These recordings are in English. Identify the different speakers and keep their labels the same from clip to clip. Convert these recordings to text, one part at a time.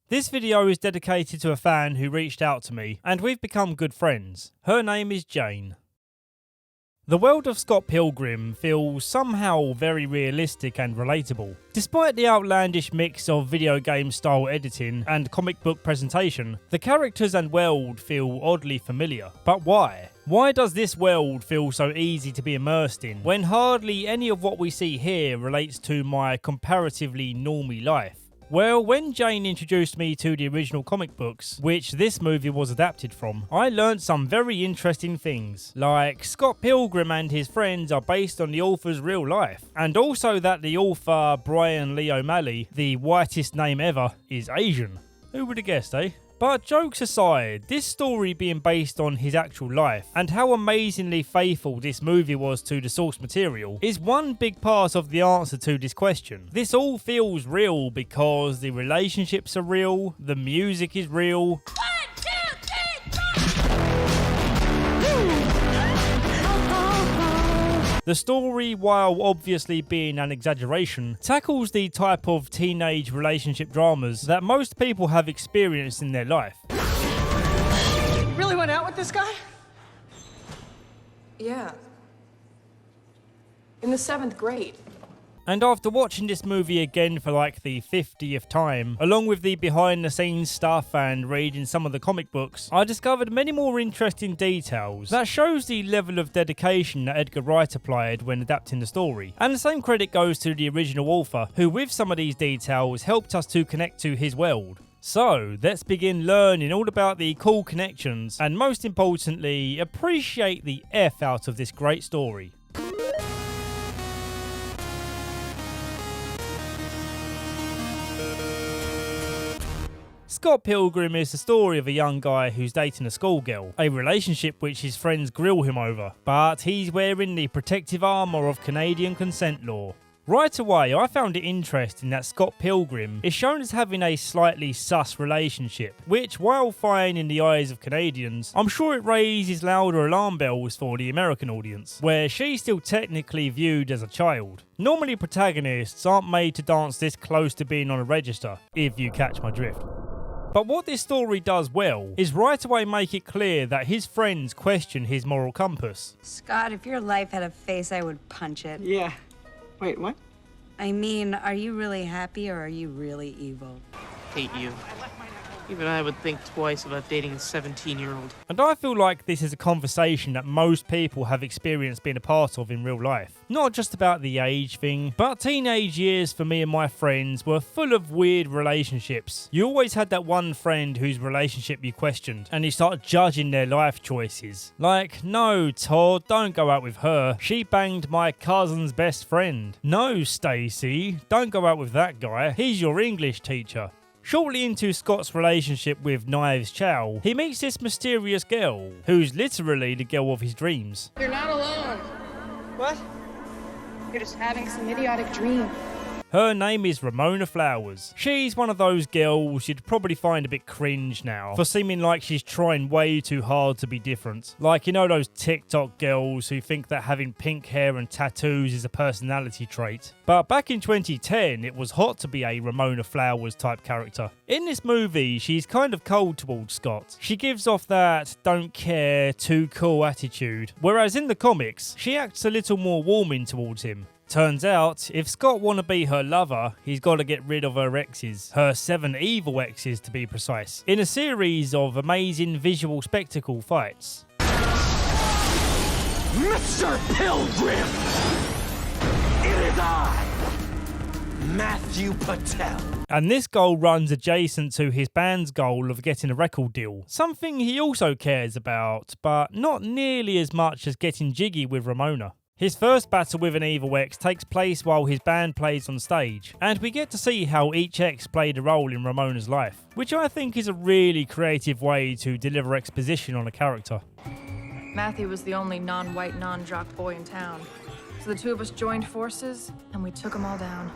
Speaker 1: This video is dedicated to a fan who reached out to me, and we've become good friends. Her name is Jane. The world of Scott Pilgrim feels somehow very realistic and relatable. Despite the outlandish mix of video game style editing and comic book presentation, the characters and world feel oddly familiar. But why? Why does this world feel so easy to be immersed in, when hardly any of what we see here relates to my comparatively normy life? Well, when Jane introduced me to the original comic books, which this movie was adapted from, I learnt some very interesting things, like Scott Pilgrim and his friends are based on the author's real life, and also that the author, Brian Lee O'Malley, the whitest name ever, is Asian. Who would have guessed, eh? But jokes aside, this story being based on his actual life, and how amazingly faithful this movie was to the source material, is one big part of the answer to this question. This all feels real because the relationships are real, the music is real. The story, while obviously being an exaggeration, tackles the type of teenage relationship dramas that most people have experienced in their life.
Speaker 2: Really went out with this guy?
Speaker 3: Yeah. In the 7th grade.
Speaker 1: And after watching this movie again for like the 50th time, along with the behind the scenes stuff and reading some of the comic books, I discovered many more interesting details that shows the level of dedication that Edgar Wright applied when adapting the story. And the same credit goes to the original author, who with some of these details helped us to connect to his world. So, let's begin learning all about the cool connections and most importantly, appreciate the F out of this great story. Scott Pilgrim is the story of a young guy who's dating a schoolgirl, a relationship which his friends grill him over, but he's wearing the protective armour of Canadian consent law. Right away, I found it interesting that Scott Pilgrim is shown as having a slightly sus relationship, which, while fine in the eyes of Canadians, I'm sure it raises louder alarm bells for the American audience, where she's still technically viewed as a child. Normally protagonists aren't made to dance this close to being on a register, if you catch my drift. But what this story does well is right away make it clear that his friends question his moral compass.
Speaker 4: Scott, if your life had a face, I would punch it.
Speaker 2: Yeah. Wait, what?
Speaker 4: I mean, are you really happy or are you really evil?
Speaker 5: Hate you. Even I would think twice about dating a 17-year-old.
Speaker 1: And I feel like this is a conversation that most people have experienced being a part of in real life. Not just about the age thing, but teenage years for me and my friends were full of weird relationships. You always had that one friend whose relationship you questioned, and you start judging their life choices. Like, no, Todd, don't go out with her. She banged my cousin's best friend. No, Stacy, don't go out with that guy. He's your English teacher. Shortly into Scott's relationship with Knives Chow, he meets this mysterious girl, who's literally the girl of his dreams.
Speaker 3: You're not alone.
Speaker 2: What?
Speaker 3: You're just having some idiotic dream.
Speaker 1: Her name is Ramona Flowers. She's one of those girls you'd probably find a bit cringe now for seeming like she's trying way too hard to be different. Like, you know, those TikTok girls who think that having pink hair and tattoos is a personality trait. But back in 2010, it was hot to be a Ramona Flowers type character. In this movie, she's kind of cold towards Scott. She gives off that don't care, too cool attitude. Whereas in the comics, she acts a little more warming towards him. Turns out, if Scott wanna be her lover, he's gotta get rid of her exes. Her 7 evil exes to be precise. In a series of amazing visual spectacle fights.
Speaker 6: Mr. Pilgrim! It is I, Matthew Patel.
Speaker 1: And this goal runs adjacent to his band's goal of getting a record deal. Something he also cares about, but not nearly as much as getting jiggy with Ramona. His first battle with an evil ex takes place while his band plays on stage, and we get to see how each ex played a role in Ramona's life, which I think is a really creative way to deliver exposition on a character.
Speaker 7: Matthew was the only non-white, non-jock boy in town, so the two of us joined forces, and we took them all down.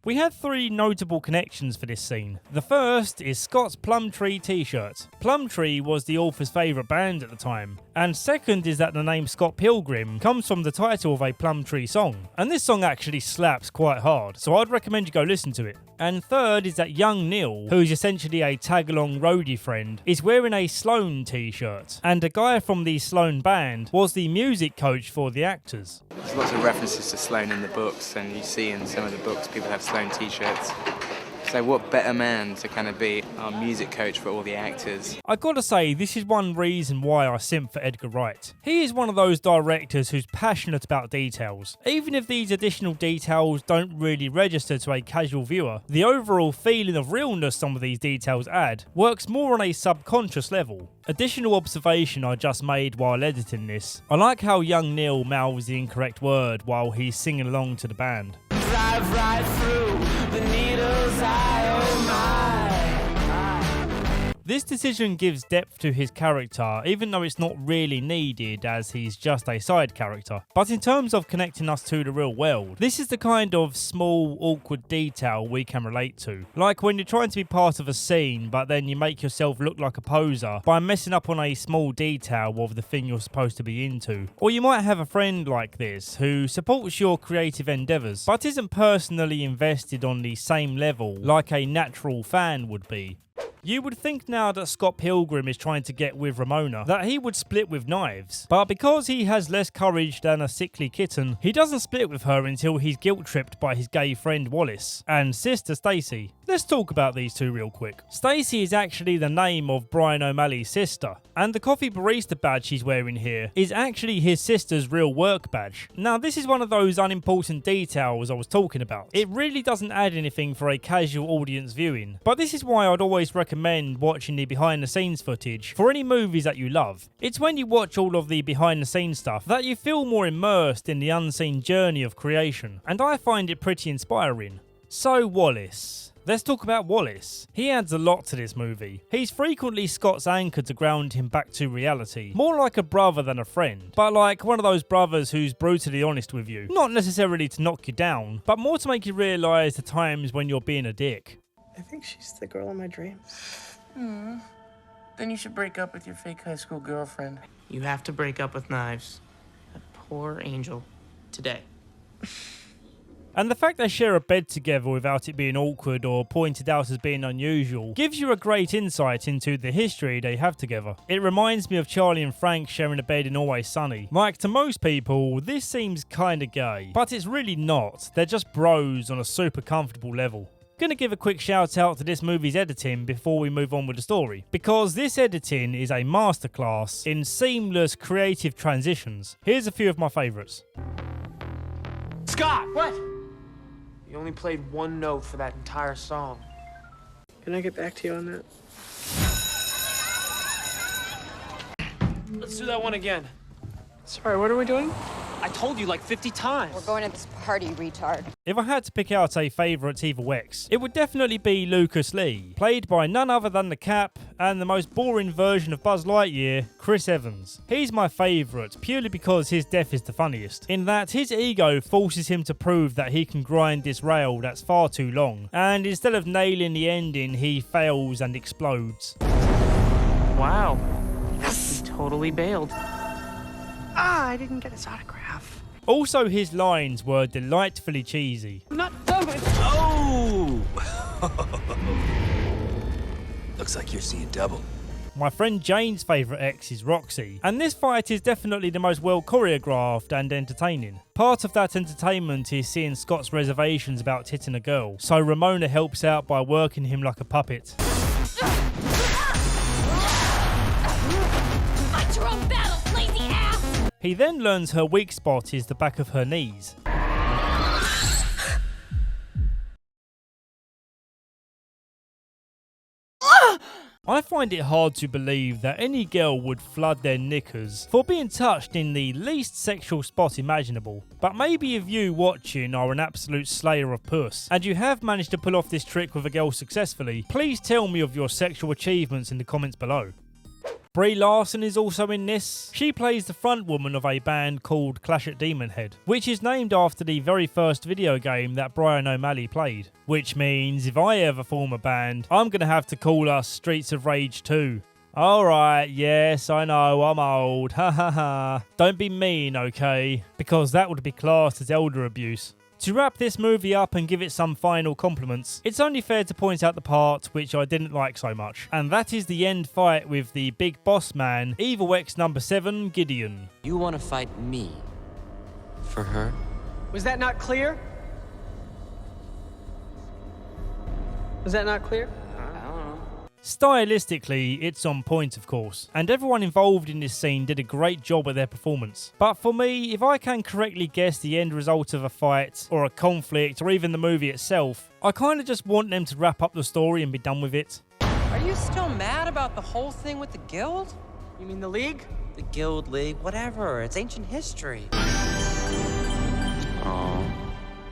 Speaker 1: We had three notable connections for this scene. The first is Scott's Plumtree t-shirt. Plumtree was the author's favourite band at the time. And second is that the name Scott Pilgrim comes from the title of a Plumtree song. And this song actually slaps quite hard, so I'd recommend you go listen to it. And third is that young Neil, who's essentially a tag-along roadie friend, is wearing a Sloan t-shirt. And a guy from the Sloan band was the music coach for the actors.
Speaker 8: There's lots of references to Sloan in the books, and you see in some of the books people have Sloan t-shirts. So what better man to kind of be our music coach for all the actors?
Speaker 1: I gotta say, this is one reason why I simp for Edgar Wright. He is one of those directors who's passionate about details. Even if these additional details don't really register to a casual viewer, the overall feeling of realness some of these details add works more on a subconscious level. Additional observation I just made while editing this. I like how young Neil mouths the incorrect word while he's singing along to the band.
Speaker 6: Drive right through the needle's eye, oh my.
Speaker 1: This decision gives depth to his character, even though it's not really needed as he's just a side character. But in terms of connecting us to the real world, this is the kind of small, awkward detail we can relate to. Like when you're trying to be part of a scene, but then you make yourself look like a poser by messing up on a small detail of the thing you're supposed to be into. Or you might have a friend like this who supports your creative endeavours, but isn't personally invested on the same level like a natural fan would be. You would think now that Scott Pilgrim is trying to get with Ramona that he would split with knives, but because he has less courage than a sickly kitten, he doesn't split with her until he's guilt-tripped by his gay friend Wallace and sister Stacey. Let's talk about these two real quick. Stacey is actually the name of Brian O'Malley's sister, and the coffee barista badge she's wearing here is actually his sister's real work badge. Now this is one of those unimportant details I was talking about. It really doesn't add anything for a casual audience viewing, but this is why I'd always recommend watching the behind the scenes footage for any movies that you love. It's when you watch all of the behind the scenes stuff that you feel more immersed in the unseen journey of creation, and I find it pretty inspiring. So Wallace. Let's talk about Wallace. He adds a lot to this movie. He's frequently Scott's anchor to ground him back to reality. More like a brother than a friend, but like one of those brothers who's brutally honest with you. Not necessarily to knock you down, but more to make you realise the times when you're being a dick.
Speaker 2: I think she's the girl in my dreams.
Speaker 5: Then you should break up with your fake high school girlfriend. You have to break up with knives. That poor angel. Today.
Speaker 1: And the fact they share a bed together without it being awkward or pointed out as being unusual gives you a great insight into the history they have together. It reminds me of Charlie and Frank sharing a bed in Always Sunny. Like, to most people, this seems kinda gay, but it's really not. They're just bros on a super comfortable level. Gonna give a quick shout out to this movie's editing before we move on with the story, because this editing is a masterclass in seamless creative transitions. Here's a few of my favourites.
Speaker 8: Scott!
Speaker 2: What?
Speaker 5: You only played one note for that entire song.
Speaker 2: Can I get back to you on that?
Speaker 5: Let's do that one again.
Speaker 2: Sorry, what are we doing?
Speaker 5: I told you like 50 times.
Speaker 3: We're going to this party, retard.
Speaker 1: If I had to pick out a favourite Evil X, it would definitely be Lucas Lee, played by none other than the Cap and the most boring version of Buzz Lightyear, Chris Evans. He's my favourite purely because his death is the funniest, in that his ego forces him to prove that he can grind this rail that's far too long, and instead of nailing the ending, he fails and explodes.
Speaker 5: Wow. Yes! He totally bailed.
Speaker 2: I didn't get his autograph.
Speaker 1: Also, his lines were delightfully cheesy.
Speaker 2: I'm not done with
Speaker 6: Oh! Looks like you're seeing double.
Speaker 1: My friend Jane's favourite X is Roxy, and this fight is definitely the most well choreographed and entertaining. Part of that entertainment is seeing Scott's reservations about hitting a girl, so Ramona helps out by working him like a puppet.
Speaker 9: Fight your own battles, lazy ass!
Speaker 1: He then learns her weak spot is the back of her knees. I find it hard to believe that any girl would flood their knickers for being touched in the least sexual spot imaginable. But maybe if you watching are an absolute slayer of puss, and you have managed to pull off this trick with a girl successfully, please tell me of your sexual achievements in the comments below. Brie Larson is also in this. She plays the front woman of a band called Clash at Demon Head, which is named after the very first video game that Brian O'Malley played. Which means if I ever form a band, I'm going to have to call us Streets of Rage 2. Alright, yes, I know, I'm old, ha ha ha. Don't be mean, okay? Because that would be classed as elder abuse. To wrap this movie up and give it some final compliments, it's only fair to point out the part which I didn't like so much, and that is the end fight with the big boss man, Evil X number 7, Gideon.
Speaker 10: You want to fight me for her?
Speaker 2: Was that not clear? Was that not clear?
Speaker 1: Stylistically, it's on point of course, and everyone involved in this scene did a great job at their performance. But for me, if I can correctly guess the end result of a fight, or a conflict, or even the movie itself, I kinda just want them to wrap up the story and be done with it.
Speaker 10: Are you still mad about the whole thing with the guild?
Speaker 2: You mean the League?
Speaker 10: The guild, league, whatever. It's ancient history. Oh,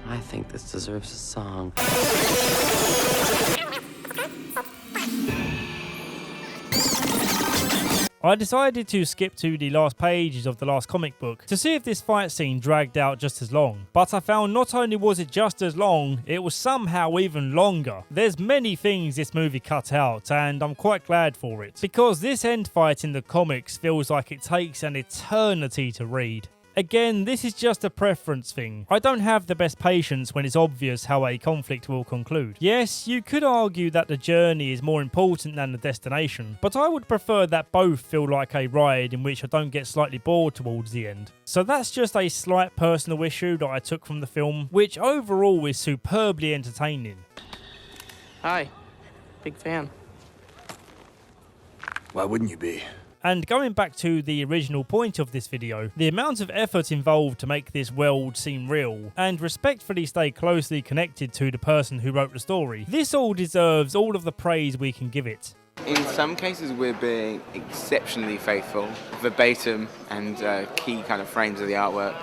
Speaker 10: I think this deserves a song.
Speaker 1: I decided to skip to the last pages of the last comic book to see if this fight scene dragged out just as long, but I found not only was it just as long, it was somehow even longer. There's many things this movie cut out, and I'm quite glad for it, because this end fight in the comics feels like it takes an eternity to read. Again, this is just a preference thing. I don't have the best patience when it's obvious how a conflict will conclude. Yes, you could argue that the journey is more important than the destination, but I would prefer that both feel like a ride in which I don't get slightly bored towards the end. So that's just a slight personal issue that I took from the film, which overall is superbly entertaining.
Speaker 5: Hi. Big fan.
Speaker 11: Why wouldn't you be?
Speaker 1: And going back to the original point of this video, the amount of effort involved to make this world seem real, and respectfully stay closely connected to the person who wrote the story, this all deserves all of the praise we can give it.
Speaker 8: In some cases, we're being exceptionally faithful, verbatim, and key kind of frames of the artwork.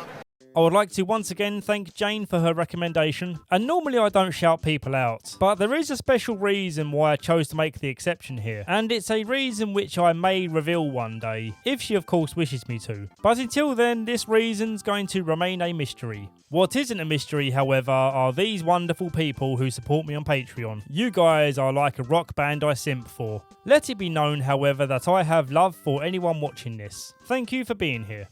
Speaker 1: I would like to once again thank Jane for her recommendation, and normally I don't shout people out, but there is a special reason why I chose to make the exception here, and it's a reason which I may reveal one day, if she of course wishes me to. But until then, this reason's going to remain a mystery. What isn't a mystery, however, are these wonderful people who support me on Patreon. You guys are like a rock band I simp for. Let it be known, however, that I have love for anyone watching this. Thank you for being here.